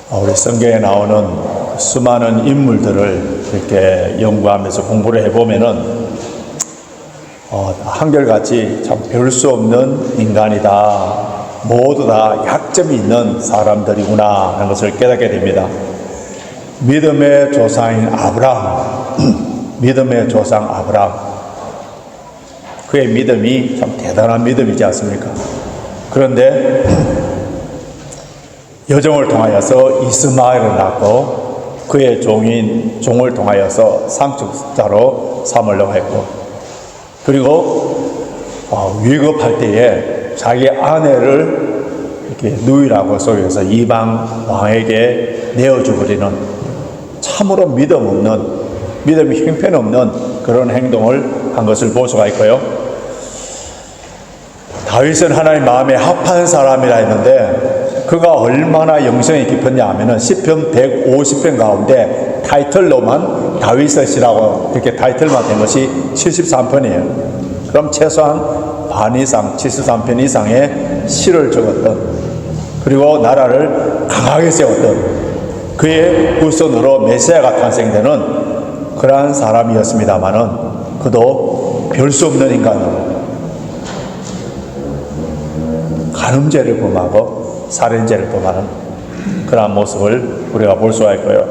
우리 성경에 나오는 수많은 인물들을 이렇게 연구하면서 공부를 해보면은 한결같이 참 별 수 없는 인간이다. 모두 다 약점이 있는 사람들이구나 하는 것을 깨닫게 됩니다. 믿음의 조상인 아브라함, 믿음의 조상 아브라함, 그의 믿음이 참 대단한 믿음이지 않습니까? 그런데 여종을 통하여서 이스마엘을 낳고 그의 종을 통하여서 상속자로 삼으려고 했고, 그리고 위급할 때에 자기 아내를 이렇게 누이라고 속여서 이방 왕에게 내어주버리는 참으로 믿음이 형편없는 그런 행동을 한 것을 볼 수가 있고요. 다윗은 하나님 마음에 합한 사람이라 했는데 그가 얼마나 영성이 깊었냐 하면은 시편 150편 가운데 타이틀로만 다윗의 시라고 이렇게 타이틀만 된 것이 73편이에요. 그럼 최소한 반 이상, 73편 이상의 시를 적었던, 그리고 나라를 강하게 세웠던 그의 후손으로 메시아가 탄생되는 그러한 사람이었습니다마는 그도 별 수 없는 인간으로 간음죄를 범하고 살인죄를 범하는 그러한 모습을 우리가 볼 수가 있고요.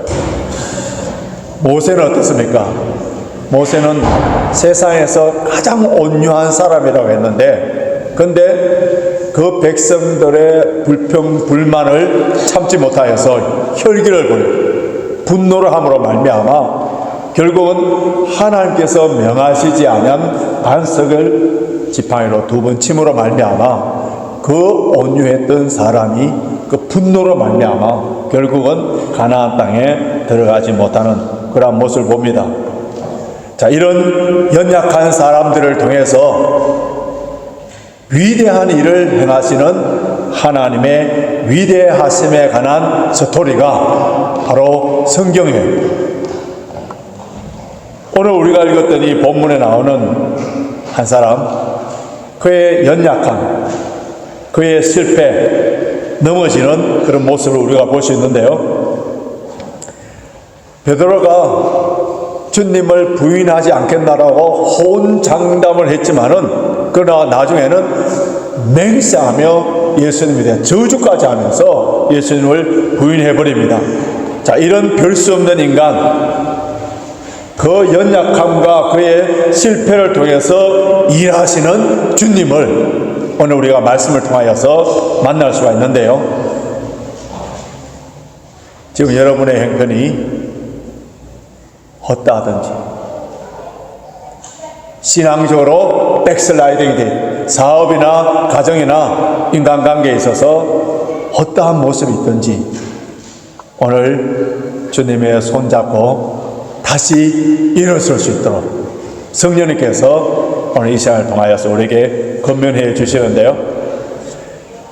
모세는 어떻습니까? 모세는 세상에서 가장 온유한 사람이라고 했는데, 근데 그 백성들의 불만을 참지 못하여서 혈기를 부려 분노를 함으로 말미암아 결국은 하나님께서 명하시지 않은 반석을 지팡이로 2번 침으로 말미암아 그 온유했던 사람이 그 분노로 말미암아 결국은 가나안 땅에 들어가지 못하는 그런 모습을 봅니다. 자, 이런 연약한 사람들을 통해서 위대한 일을 행하시는 하나님의 위대하심에 관한 스토리가 바로 성경이에요. 오늘 우리가 읽었던 이 본문에 나오는 한 사람, 그의 연약함, 그의 실패, 넘어지는 그런 모습을 우리가 볼 수 있는데요. 베드로가 주님을 부인하지 않겠나라고 호언장담을 했지만은, 그러나 나중에는 맹세하며 예수님에 대한 저주까지 하면서 예수님을 부인해버립니다. 자, 이런 별 수 없는 인간, 그 연약함과 그의 실패를 통해서 일하시는 주님을 오늘 우리가 말씀을 통하여서 만날 수가 있는데요. 지금 여러분의 형편이 어떠하든지, 신앙적으로 백슬라이딩이 돼 사업이나 가정이나 인간관계에 있어서 어떠한 모습이 있든지 오늘 주님의 손잡고 다시 일어설 수 있도록 성령님께서 오늘 이 시간을 통하여서 우리에게 권면해 주시는데요.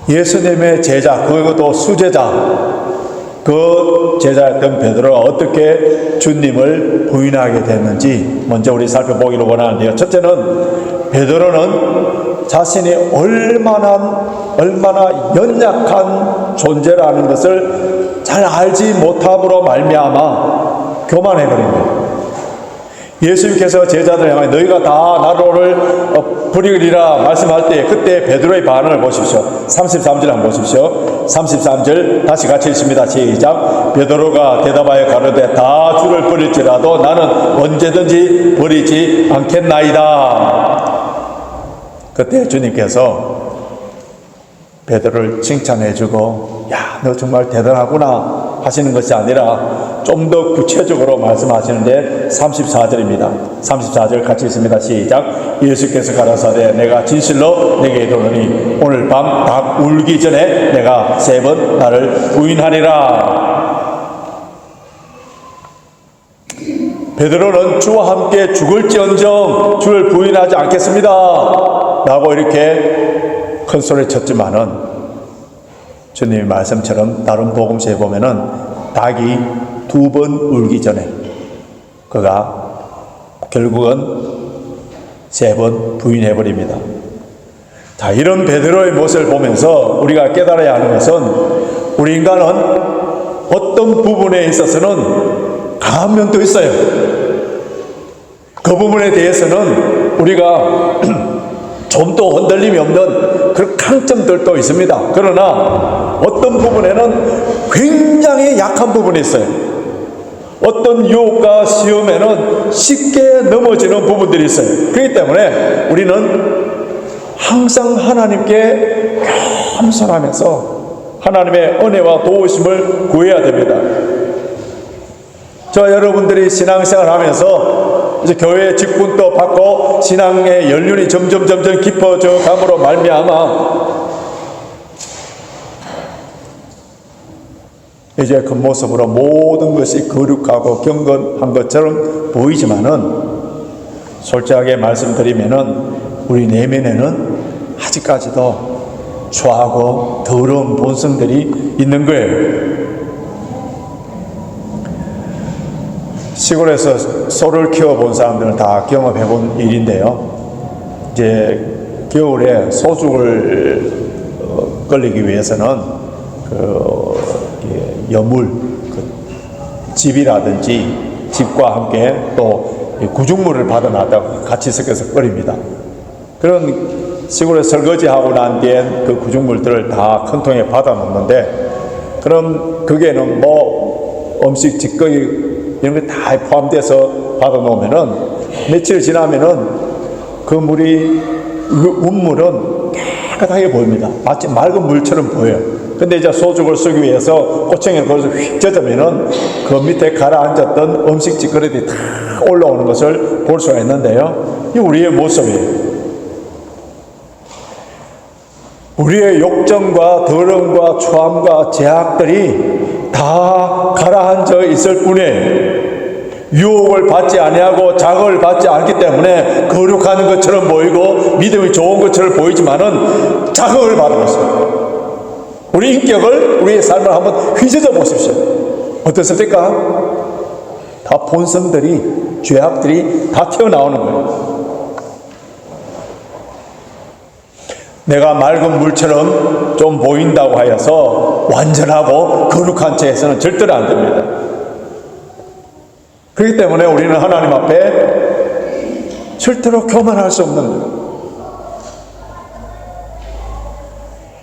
예수님의 제자, 그것도 수제자, 그 제자였던 베드로가 어떻게 주님을 부인하게 됐는지 먼저 우리 살펴보기를 원하는데요. 첫째는 베드로는 자신이 얼마나 연약한 존재라는 것을 잘 알지 못함으로 말미암아 교만해버립니다. 예수님께서 제자들 향해 너희가 다 나를 버리리라 말씀할 때 그때 베드로의 반응을 보십시오. 33절 한번 보십시오. 33절 다시 같이 읽습니다. 시작. 베드로가 대답하여 가로되 다 주를 버릴지라도 나는 언제든지 버리지 않겠나이다. 그때 주님께서 베드로를 칭찬해주고 야, 너 정말 대단하구나 하시는 것이 아니라 좀 더 구체적으로 말씀하시는데 34절입니다. 34절 같이 있습니다. 시작. 예수께서 가라사대 내가 진실로 내게 이르노니 오늘 밤 닭 울기 전에 내가 3번 나를 부인하리라. 베드로는 주와 함께 죽을지언정 주를 부인하지 않겠습니다 라고 이렇게 큰 소리 쳤지만은 주님의 말씀처럼 다른 복음서에 보면은 닭이 2번 울기 전에 그가 결국은 3번 부인해버립니다. 자, 이런 베드로의 모습을 보면서 우리가 깨달아야 하는 것은 우리 인간은 어떤 부분에 있어서는 강한 면도 있어요. 그 부분에 대해서는 우리가 좀 더 흔들림이 없는 그런 강점들도 있습니다. 그러나 어떤 부분에는 굉장히 약한 부분이 있어요. 어떤 유혹과 시험에는 쉽게 넘어지는 부분들이 있어요. 그렇기 때문에 우리는 항상 하나님께 겸손하면서 하나님의 은혜와 도우심을 구해야 됩니다. 저 여러분들이 신앙생활 하면서 이제 교회 직분도 받고 신앙의 연륜이 점점 깊어져 감으로 말미암아 이제 그 모습으로 모든 것이 거룩하고 경건한 것처럼 보이지만은 솔직하게 말씀드리면은 우리 내면에는 아직까지도 추하고 더러운 본성들이 있는 거예요. 시골에서 소를 키워본 사람들은 다 경험해 본 일인데요. 이제 겨울에 소죽을 끌리기 위해서는 여물, 즙이라든지 즙과 함께 또 구중물을 받아놨다가 같이 섞여서 끓입니다. 그런 시골에 설거지하고 난 뒤에 그 구중물들을 다 큰 통에 받아 놓는데, 그럼 거기에는 뭐 음식 찌꺼기 이런 게 다 포함돼서 받아 놓으면은 며칠 지나면은 그 물이, 그 운물은 깨끗하게 보입니다. 마치 맑은 물처럼 보여요. 근데 이제 소죽을 쓰기 위해서 꼬챙이를 거기서 휙 젖으면은 그 밑에 가라앉았던 음식 찌꺼기들이 다 올라오는 것을 볼 수가 있는데요. 이 우리의 모습이에요. 우리의 욕정과 더러움과 추함과 죄악들이 다 가라앉아 있을 뿐이에요. 유혹을 받지 아니하고 자극을 받지 않기 때문에 거룩한 것처럼 보이고 믿음이 좋은 것처럼 보이지만은 자극을 받고 있어요. 우리 인격을, 우리의 삶을 한번 휘저어 보십시오. 어떻습니까? 다 본성들이, 죄악들이 다 튀어나오는 거예요. 내가 맑은 물처럼 좀 보인다고 하여서 완전하고 거룩한 채에서는 절대로 안 됩니다. 그렇기 때문에 우리는 하나님 앞에 절대로 교만할 수 없는 거예요.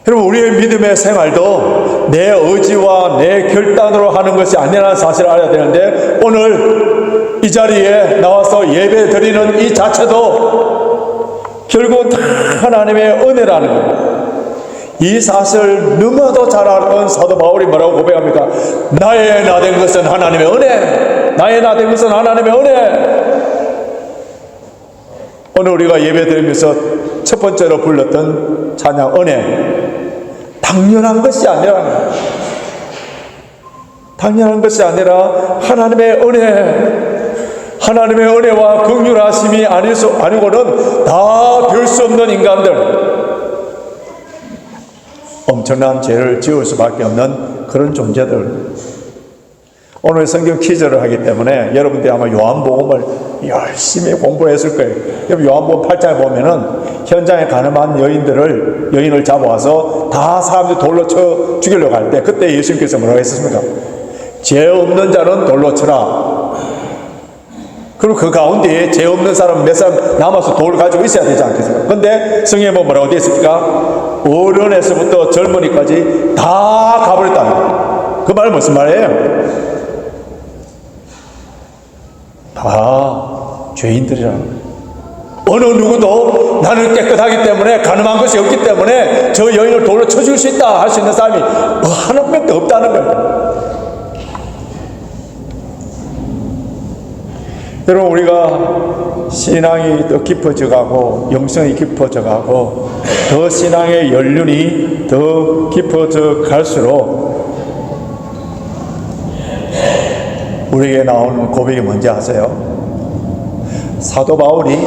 여러분, 우리의 믿음의 생활도 내 의지와 내 결단으로 하는 것이 아니라는 사실을 알아야 되는데, 오늘 이 자리에 나와서 예배 드리는 이 자체도 결국 다 하나님의 은혜라는 거예요. 이 사실을 너무도 잘 알던 사도 바울이 뭐라고 고백합니까? 나의 나된 것은 하나님의 은혜, 나의 나된 것은 하나님의 은혜. 오늘 우리가 예배 드리면서 첫 번째로 불렀던 찬양 은혜, 당연한 것이 아니라, 당연한 것이 아니라 하나님의 은혜, 하나님의 은혜와 긍휼하심이 아니고는 다 별 수 없는 인간들, 엄청난 죄를 지을 수밖에 없는 그런 존재들. 오늘 성경 퀴즈를 하기 때문에 여러분들이 아마 요한복음을 열심히 공부했을 거예요. 여러분, 요한복음 8장에 보면은 현장에 가늠한 여인을 잡아와서 다 사람들이 돌로 쳐 죽이려고 할 때, 그때 예수님께서 뭐라고 했습니까? 죄 없는 자는 돌로 쳐라. 그럼 그 가운데 죄 없는 사람 몇 사람 남아서 돌을 가지고 있어야 되지 않겠습니까? 근데 성경에 보면 뭐라고 되어 있습니까? 어른에서부터 젊은이까지 다 가버렸다는 거예요. 그 말은 무슨 말이에요? 다 죄인들이라는 거예요. 어느 누구도 나는 깨끗하기 때문에, 가늠한 것이 없기 때문에 저 여인을 돌로 쳐줄 수 있다 할 수 있는 사람이 하나밖에 없다는 거예요. 여러분, 우리가 신앙이 더 깊어져 가고 영성이 깊어져 가고 더 신앙의 연륜이 더 깊어져 갈수록 우리에게 나오는 고백이 뭔지 아세요? 사도 바울이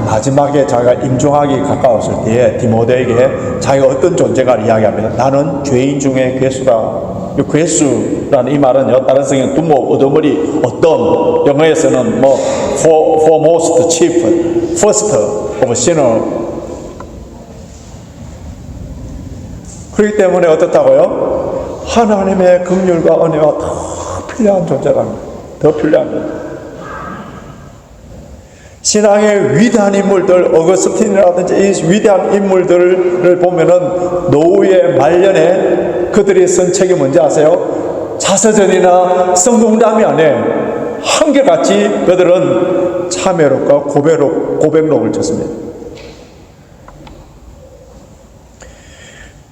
마지막에 자기가 임종하기 가까웠을 때에 디모데에게 자기가 어떤 존재가 이야기합니다. 나는 죄인 중에 괴수다. 이 괴수라는 이 말은요, 다른 성경 두목, 어두머리, 어떤, 영어에서는 뭐 foremost, chief, first of sinner. 그렇기 때문에 어떻다고요? 하나님의 긍휼과 은혜가 더 필요한 존재랍니다. 더 필요합니다. 신앙의 위대한 인물들, 어거스틴이라든지 이 위대한 인물들을 보면은 노후의 말년에 그들이 쓴 책이 뭔지 아세요? 자서전이나 성공담이 아니에요. 한결같이 그들은 참회록과 고백록을 쳤습니다.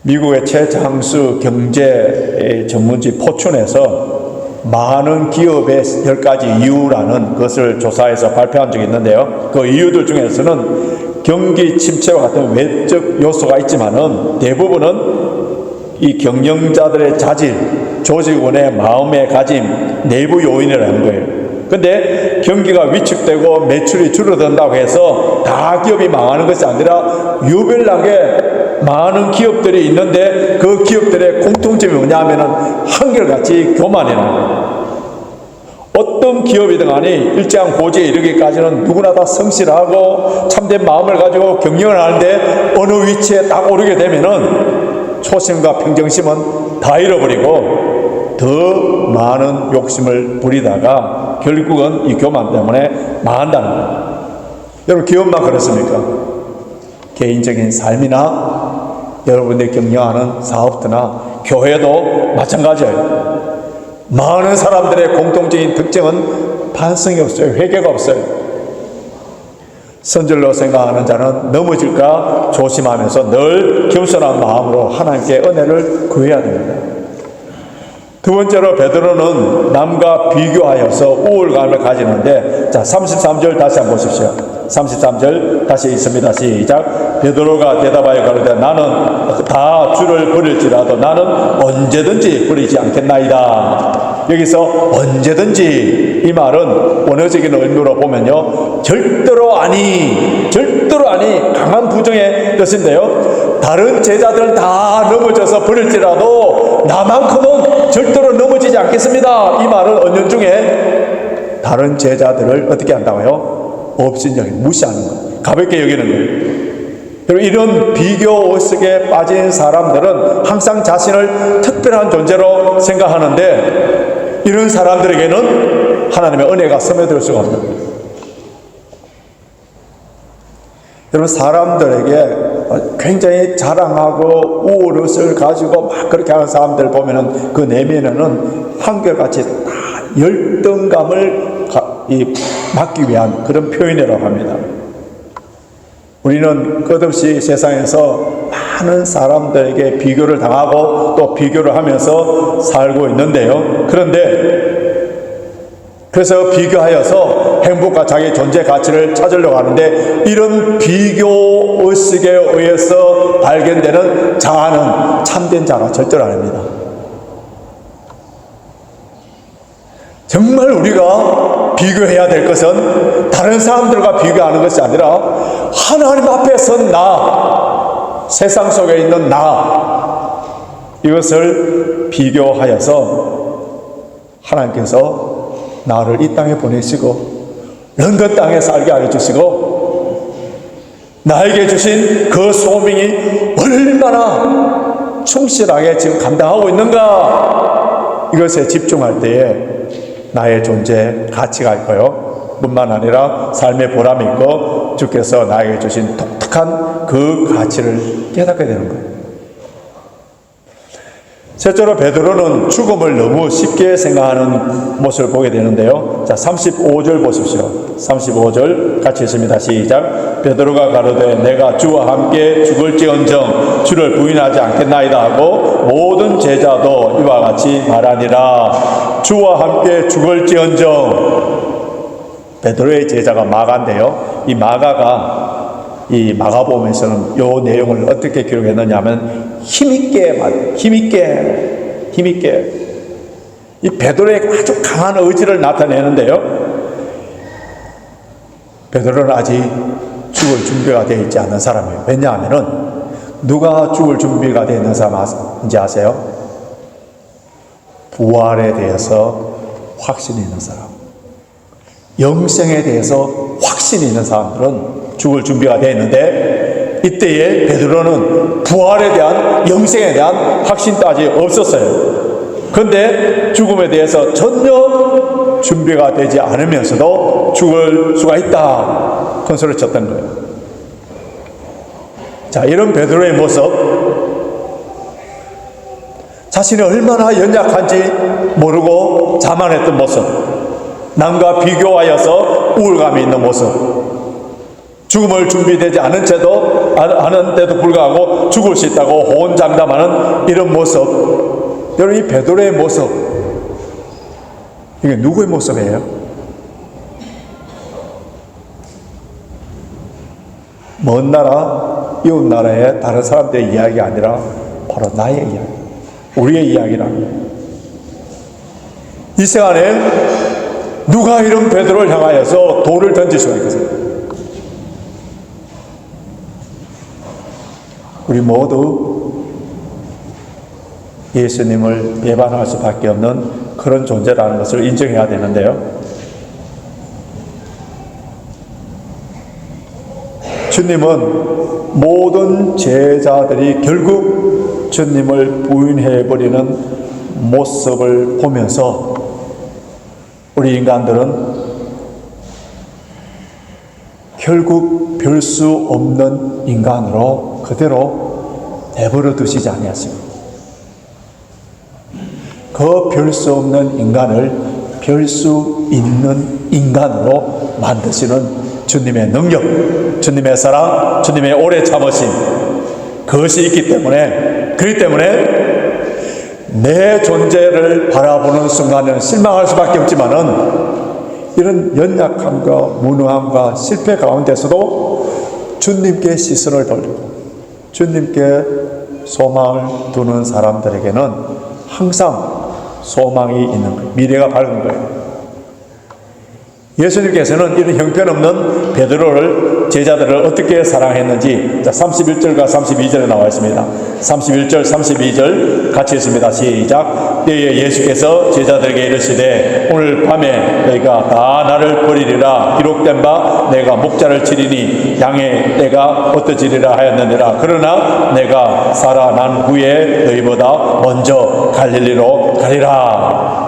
미국의 최장수 경제 전문지 포춘에서 많은 기업의 10가지 이유라는 것을 조사해서 발표한 적이 있는데요. 그 이유들 중에서는 경기 침체와 같은 외적 요소가 있지만은 대부분은 이 경영자들의 자질, 조직원의 마음의 가짐, 내부 요인이라는 거예요. 근데 경기가 위축되고 매출이 줄어든다고 해서 다 기업이 망하는 것이 아니라 유별나게 많은 기업들이 있는데 그 기업들의 공통점이 뭐냐 하면은 한결같이 교만이라. 어떤 기업이든 간에 일정한 고지에 이르기까지는 누구나 다 성실하고 참된 마음을 가지고 경영을 하는데 어느 위치에 딱 오르게 되면은 초심과 평정심은 다 잃어버리고 더 많은 욕심을 부리다가 결국은 이 교만 때문에 망한다는 거예요. 여러분 기업만 그렇습니까? 개인적인 삶이나 여러분들이 경영하는 사업이나 교회도 마찬가지예요. 많은 사람들의 공통적인 특징은 반성이 없어요. 회개가 없어요. 선절로 생각하는 자는 넘어질까 조심하면서 늘 겸손한 마음으로 하나님께 은혜를 구해야 됩니다. 두 번째로 베드로는 남과 비교하여서 우월감을 가지는데, 자 33절 다시 한번 보십시오. 33절 다시 있습니다. 시작. 베드로가 대답하여 가로되 나는 다 주를 버릴지라도 나는 언제든지 버리지 않겠나이다. 여기서 언제든지 이 말은 원어적인 의미로 보면요, 절대로 아니 강한 부정의 뜻인데요, 다른 제자들은 다 넘어져서 버릴지라도 나만큼은 절대로 넘어지지 않겠습니다. 이 말은 언연중에 다른 제자들을 어떻게 한다고요? 업신여기는, 무시하는 것, 가볍게 여기는 거예요. 그리고 이런 비교 의식에 빠진 사람들은 항상 자신을 특별한 존재로 생각하는데, 이런 사람들에게는 하나님의 은혜가 스며들 수가 없는 거예요. 여러분, 사람들에게 굉장히 자랑하고 우월의식을 가지고 막 그렇게 하는 사람들 보면은 그 내면에는 한결같이 다 열등감을 막기 위한 그런 표현이라고 합니다. 우리는 끝없이 세상에서 많은 사람들에게 비교를 당하고 또 비교를 하면서 살고 있는데요. 그래서 비교하여서 행복과 자기 존재 가치를 찾으려고 하는데, 이런 비교 의식에 의해서 발견되는 자아는 참된 자가 절대로 아닙니다. 정말 우리가 비교해야 될 것은 다른 사람들과 비교하는 것이 아니라 하나님 앞에 선 나, 세상 속에 있는 나, 이것을 비교하여서 하나님께서 나를 이 땅에 보내시고 런던 땅에 살게 하여 주시고 나에게 주신 그 소명이 얼마나 충실하게 지금 감당하고 있는가, 이것에 집중할 때에 나의 존재 가치가 있고요, 뿐만 아니라 삶의 보람이 있고 주께서 나에게 주신 독특한 그 가치를 깨닫게 되는 거예요. 셋째로 베드로는 죽음을 너무 쉽게 생각하는 모습을 보게 되는데요. 자 35절 보십시오. 35절 같이 있습니다. 시작. 베드로가 가로되 내가 주와 함께 죽을지언정 주를 부인하지 않겠나이다 하고 모든 제자도 이와 같이 말하니라. 주와 함께 죽을지언정. 베드로의 제자가 마가인데요, 이 마가가 이 마가복음에서는 이 내용을 어떻게 기록했느냐 하면 힘있게 이 베드로의 아주 강한 의지를 나타내는데요, 베드로는 아직 죽을 준비가 되어 있지 않은 사람이에요. 왜냐하면은 누가 죽을 준비가 되어 있는 사람인지 아세요? 부활에 대해서 확신이 있는 사람, 영생에 대해서 확신이 있는 사람들은 죽을 준비가 되어 있는데, 이때에 베드로는 부활에 대한, 영생에 대한 확신 따위 없었어요. 그런데 죽음에 대해서 전혀 준비가 되지 않으면서도 죽을 수가 있다. 큰 소리를 쳤던 거예요. 자, 이런 베드로의 모습, 자신이 얼마나 연약한지 모르고 자만했던 모습, 남과 비교하여서 우울감이 있는 모습, 죽음을 준비되지 않은 채도 않은데도 불구하고 죽을 수 있다고 호언장담하는 이런 모습, 여러분, 이 베드로의 모습, 이게 누구의 모습이에요? 먼 나라, 이웃 나라의 다른 사람들의 이야기가 아니라 바로 나의 이야기, 우리의 이야기랍니다. 이 시간에 누가 이런 베드로를 향하여서 돌을 던질 수가 있겠어요? 우리 모두 예수님을 배반할 수밖에 없는 그런 존재라는 것을 인정해야 되는데요. 주님은 모든 제자들이 결국 주님을 부인해버리는 모습을 보면서 우리 인간들은 결국 별 수 없는 인간으로 그대로 내버려 두시지 아니하시고, 그 별 수 없는 인간을 별 수 있는 인간으로 만드시는 주님의 능력, 주님의 사랑, 주님의 오래 참으심, 그것이 있기 때문에, 그렇기 때문에 내 존재를 바라보는 순간에는 실망할 수밖에 없지만은, 이런 연약함과 무능함과 실패 가운데서도 주님께 시선을 돌리고 주님께 소망을 두는 사람들에게는 항상 소망이 있는 거예요. 미래가 밝은 거예요. 예수님께서는 이런 형편없는 베드로를, 제자들을 어떻게 사랑했는지 31절과 32절에 나와 있습니다. 31절, 32절 같이 읽습니다. 시작. 때에 예수께서 제자들에게 이르시되 오늘 밤에 너희가 다 나를 버리리라. 기록된 바 내가 목자를 치리니 양의 때가 엇떠지리라 하였느니라. 그러나 내가 살아난 후에 너희보다 먼저 갈릴리로 가리라.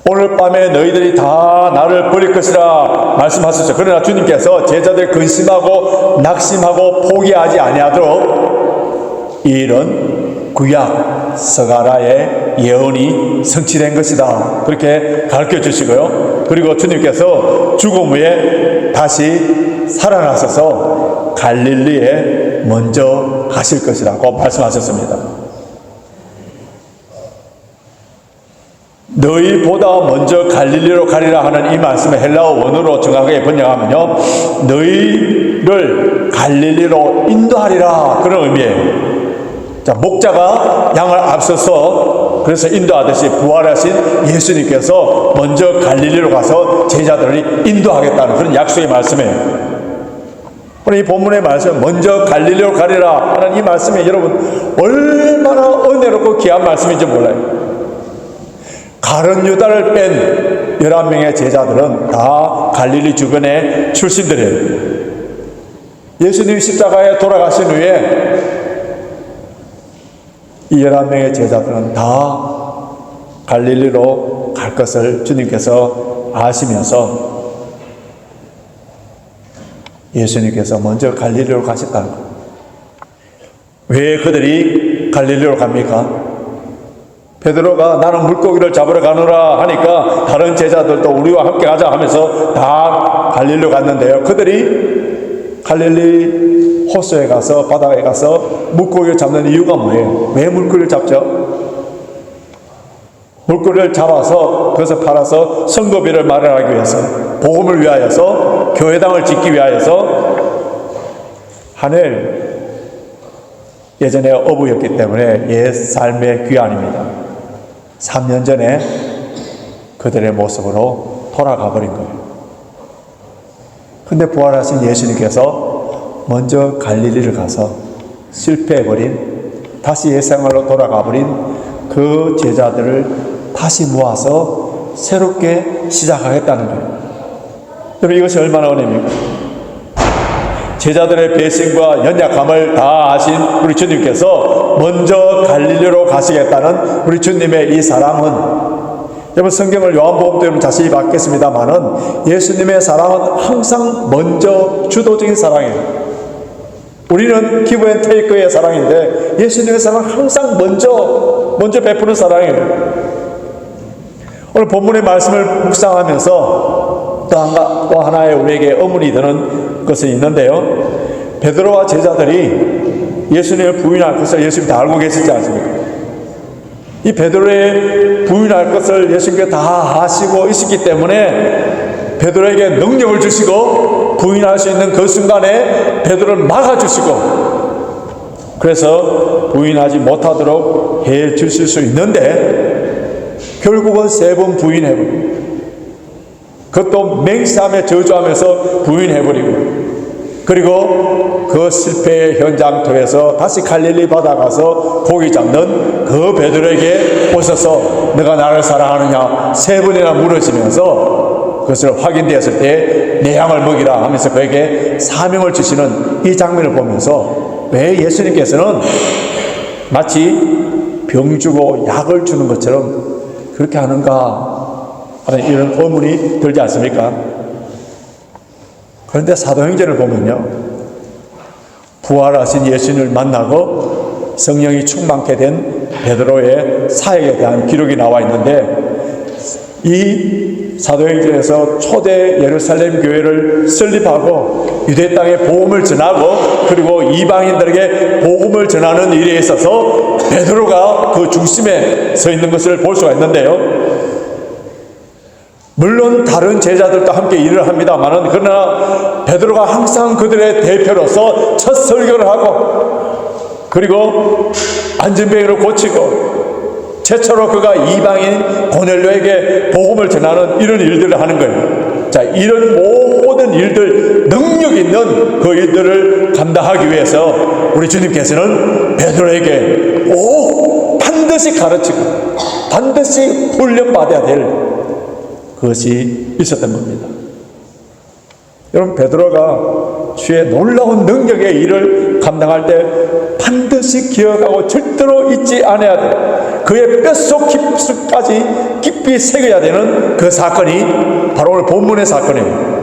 오늘 밤에 너희들이 다 나를 버릴 것이라 말씀하셨죠. 그러나 주님께서 제자들 근심하고 낙심하고 포기하지 아니하도록 이런 구약 스가랴의 예언이 성취된 것이다, 그렇게 가르쳐 주시고요. 그리고 주님께서 죽음 후에 다시 살아나셔서 갈릴리에 먼저 가실 것이라고 말씀하셨습니다. 너희보다 먼저 갈릴리로 가리라 하는 이 말씀을 헬라어 원어로 정확하게 번역하면요, 너희를 갈릴리로 인도하리라, 그런 의미예요. 자, 목자가 양을 앞서서 그래서 인도하듯이 부활하신 예수님께서 먼저 갈릴리로 가서 제자들을 인도하겠다는 그런 약속의 말씀이에요. 오늘 이 본문의 말씀, 먼저 갈릴리로 가리라 하는 이 말씀이 여러분 얼마나 은혜롭고 귀한 말씀인지 몰라요. 가룟 유다를 뺀 11명의 제자들은 다 갈릴리 주변의 출신들이에요. 예수님이 십자가에 돌아가신 후에 이 11명의 제자들은 다 갈릴리로 갈 것을 주님께서 아시면서 예수님께서 먼저 갈릴리로 가셨다는 거예요. 왜 그들이 갈릴리로 갑니까? 베드로가 나는 물고기를 잡으러 가노라 하니까 다른 제자들도 우리와 함께 가자 하면서 다 갈릴리로 갔는데요. 그들이 갈릴리 호수에 가서, 바다에 가서 물고기를 잡는 이유가 뭐예요? 왜 물고기를 잡죠? 물고기를 잡아서 그것을 팔아서 선거비를 마련하기 위해서, 복음을 위하여서, 교회당을 짓기 위하여서. 하늘 예전에 어부였기 때문에 옛 삶의 귀환입니다. 3년 전에 그들의 모습으로 돌아가 버린 거예요. 근데 부활하신 예수님께서 먼저 갈릴리를 가서 실패해버린, 다시 옛생활로 돌아가 버린 그 제자들을 다시 모아서 새롭게 시작하겠다는 거예요. 여러분, 이것이 얼마나 은혜입니까? 제자들의 배신과 연약함을 다 아신 우리 주님께서 먼저 갈릴리로 가시겠다는 우리 주님의 이 사랑은, 여러분 성경을 요한복음 때 자세히 받겠습니다만은 예수님의 사랑은 항상 먼저 주도적인 사랑이에요. 우리는 기브 앤 테이크의 사랑인데 예수님의 사랑은 항상 먼저 베푸는 사랑이에요. 오늘 본문의 말씀을 묵상하면서 또 하나의 우리에게 의문이 드는 것은 있는데요. 베드로와 제자들이 예수님을 부인할 것을 예수님이 다 알고 계시지 않습니까? 이 베드로의 부인할 것을 예수님께 다 아시고 있었기 때문에 베드로에게 능력을 주시고 부인할 수 있는 그 순간에 베드로를 막아주시고, 그래서 부인하지 못하도록 해 주실 수 있는데 결국은 3번 부인해버리고, 그것도 맹세함에 저주하면서 부인해버리고, 그리고 그 실패의 현장터에서 다시 갈릴리 바다 가서 고기 잡는 그 베드로에게 오셔서 너가 나를 사랑하느냐 3번이나 물으시면서 그것을 확인되었을 때 내 양을 먹이라 하면서 그에게 사명을 주시는 이 장면을 보면서 왜 예수님께서는 마치 병 주고 약을 주는 것처럼 그렇게 하는가 하는 이런 의문이 들지 않습니까? 그런데 사도행전을 보면요, 부활하신 예수님을 만나고 성령이 충만케 된 베드로의 사역에 대한 기록이 나와 있는데, 이 사도행전에서 초대 예루살렘 교회를 설립하고 유대 땅에 복음을 전하고 그리고 이방인들에게 복음을 전하는 일에 있어서 베드로가 그 중심에 서 있는 것을 볼 수가 있는데요. 물론 다른 제자들도 함께 일을 합니다만은, 그러나 베드로가 항상 그들의 대표로서 첫 설교를 하고, 그리고 안전병이를 고치고, 최초로 그가 이방인 고넬료에게 복음을 전하는 이런 일들을 하는 거예요. 자, 이런 모든 일들, 능력 있는 그 일들을 감당하기 위해서 우리 주님께서는 베드로에게 꼭 반드시 가르치고 반드시 훈련받아야 될 그것이 있었던 겁니다. 여러분, 베드로가 주의 놀라운 능력의 일을 감당할 때 반드시 기억하고 절대로 잊지 않아야 돼. 그의 뼛속 깊이까지 깊이 새겨야 되는 그 사건이 바로 오늘 본문의 사건이에요.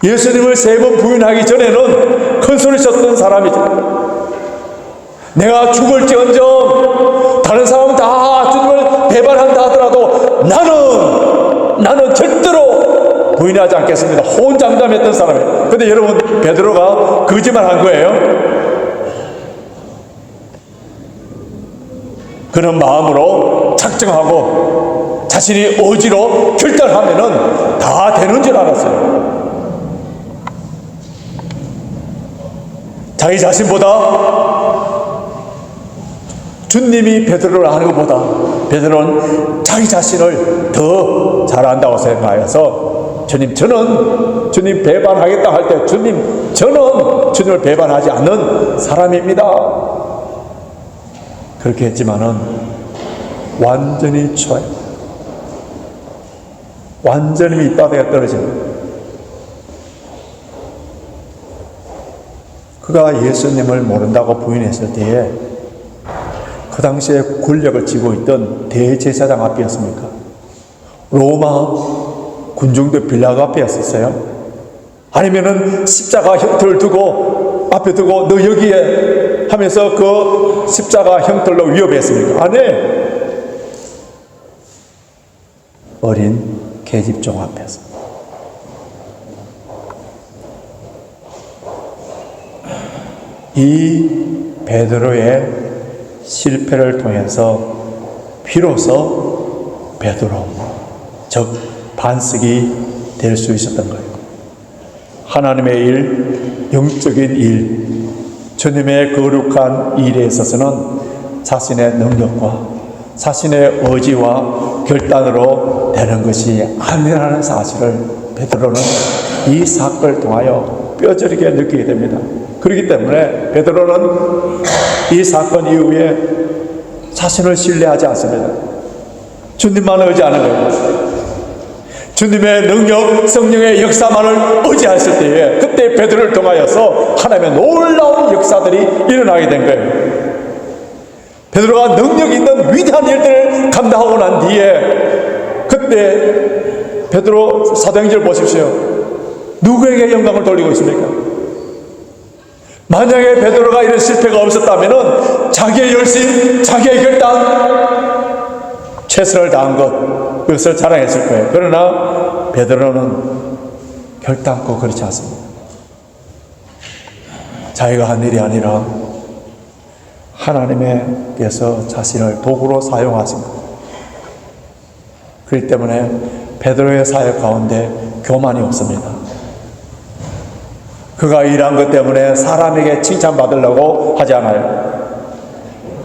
예수님을 3번 부인하기 전에는 큰 소리 쳤던 사람이죠. 내가 죽을지언정 다른 사람은 다 주님을 배반한다 하더라도 나는 절대로 부인하지 않겠습니다. 호언장담했던 사람이에요. 근데 여러분, 베드로가 거짓말한 거예요. 그런 마음으로 작정하고 자신이 의지로 결단하면은 다 되는 줄 알았어요. 자기 자신보다 주님이 베드로를 아는 것보다 베드로는 자기 자신을 더 잘 안다고 생각하여서 저는 주님 배반하겠다 할 때 저는 주님을 배반하지 않는 사람입니다. 그렇게 했지만은 완전히 초라해. 완전히 밑바닥에 떨어집니다. 그가 예수님을 모른다고 부인했을 때에 그 당시에 권력을 쥐고 있던 대제사장 앞이었습니까? 로마 군중들 빌라도 앞이었었어요? 아니면은 십자가 형틀을 두고 앞에 두고 너 여기에 하면서 그 십자가 형틀로 위협했습니까? 아니, 어린 계집종 앞에서. 이 베드로의 실패를 통해서 비로소 베드로, 즉 반석이 될 수 있었던 거예요. 하나님의 일, 영적인 일, 주님의 거룩한 일에 있어서는 자신의 능력과 자신의 의지와 결단으로 되는 것이 아니라는 사실을 베드로는 이 사건을 통하여 뼈저리게 느끼게 됩니다. 그렇기 때문에 베드로는 이 사건 이후에 자신을 신뢰하지 않습니다. 주님만 의지하는 거예요. 주님의 능력, 성령의 역사만을 의지했을 때에 그때 베드로를 통하여서 하나님의 놀라운 역사들이 일어나게 된 거예요. 베드로가 능력 있는 위대한 일들을 감당하고 난 뒤에 그때 베드로 사도행전을 보십시오. 누구에게 영광을 돌리고 있습니까? 만약에 베드로가 이런 실패가 없었다면 자기의 열심, 자기의 결단, 최선을 다한 것, 그것을 자랑했을 거예요. 그러나 베드로는 결단코 그렇지 않습니다. 자기가 한 일이 아니라 하나님께서 자신을 도구로 사용하신 것. 그렇기 때문에 베드로의 사역 가운데 교만이 없습니다. 그가 일한 것 때문에 사람에게 칭찬받으려고 하지 않아요.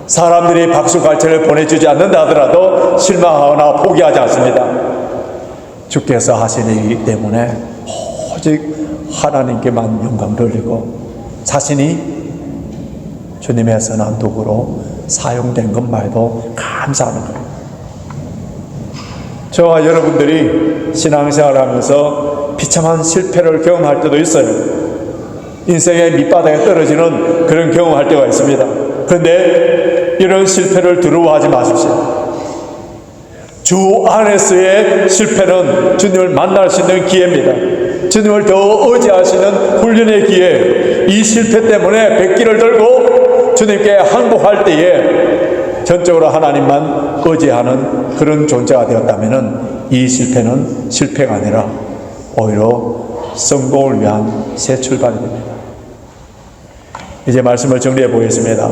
사람들이 박수 갈채를 보내주지 않는다 하더라도 실망하거나 포기하지 않습니다. 주께서 하신 일이기 때문에 오직 하나님께만 영광 돌리고 자신이 주님의 선한 도구로 사용된 것만해도 감사하는 거예요. 저와 여러분들이 신앙생활을 하면서 비참한 실패를 경험할 때도 있어요. 인생의 밑바닥에 떨어지는 그런 경험할 때가 있습니다. 그런데 이런 실패를 두려워하지 마십시오. 주 안에서의 실패는 주님을 만날 수 있는 기회입니다. 주님을 더 의지할 수 있는 훈련의 기회. 이 실패 때문에 백기를 들고 주님께 항복할 때에 전적으로 하나님만 의지하는 그런 존재가 되었다면 이 실패는 실패가 아니라 오히려 성공을 위한 새 출발이 됩니다. 이제 말씀을 정리해 보겠습니다.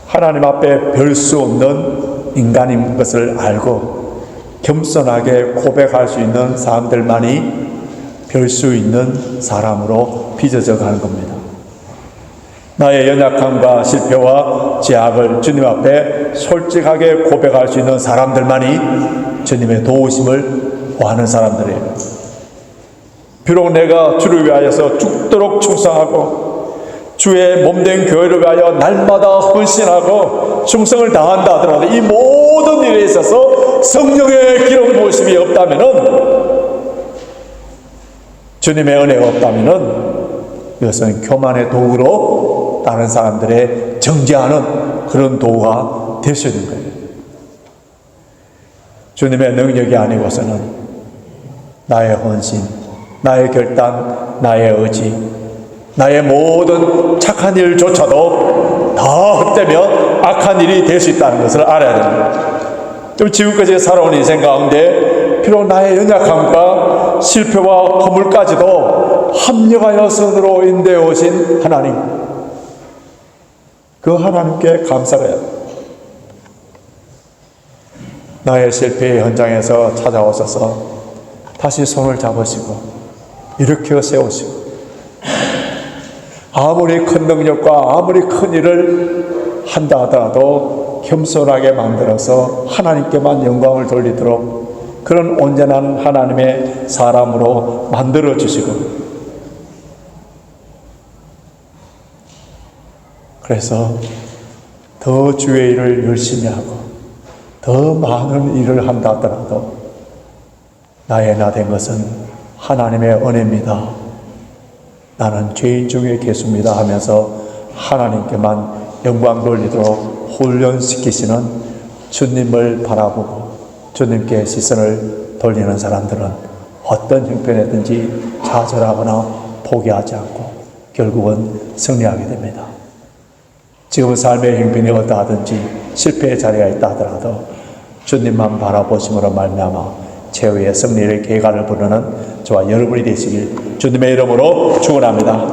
하나님 앞에 별 수 없는 인간인 것을 알고 겸손하게 고백할 수 있는 사람들만이 별 수 있는 사람으로 빚어져 가는 겁니다. 나의 연약함과 실패와 죄악을 주님 앞에 솔직하게 고백할 수 있는 사람들만이 주님의 도우심을 구하는 사람들이에요. 비록 내가 주를 위하여서 죽도록 충성하고 주의 몸된 교회를 위하여 날마다 헌신하고 충성을 다한다 하더라도 이 모든 일에 있어서 성령의 기름 부으심이 없다면은, 주님의 은혜가 없다면은 이것은 교만의 도구로 다른 사람들의 정죄하는 그런 도구가 될 수 있는 거예요. 주님의 능력이 아니고서는 나의 헌신, 나의 결단, 나의 의지, 나의 모든 착한 일조차도 다 헛되며 악한 일이 될 수 있다는 것을 알아야 됩니다. 지금까지 살아온 인생 가운데 비록 나의 연약함과 실패와 허물까지도 합력하여 선으로 인도해 오신 하나님, 그 하나님께 감사를 해야 합니다. 나의 실패의 현장에서 찾아오셔서 다시 손을 잡으시고 일으켜 세우시고 아무리 큰 능력과 아무리 큰 일을 한다 하더라도 겸손하게 만들어서 하나님께만 영광을 돌리도록 그런 온전한 하나님의 사람으로 만들어 주시고, 그래서 더 주의 일을 열심히 하고 더 많은 일을 한다 하더라도 나의 나 된 것은 하나님의 은혜입니다. 나는 죄인 중에 개수입니다 하면서 하나님께만 영광 돌리도록 훈련시키시는 주님을 바라보고 주님께 시선을 돌리는 사람들은 어떤 형편이든지 좌절하거나 포기하지 않고 결국은 승리하게 됩니다. 지금 삶의 형편이 어떠하든지 실패의 자리가 있다 하더라도 주님만 바라보심으로 말미암아 최후의 승리의 계가를 부르는 저와 여러분이 되시길 주님의 이름으로 축원합니다.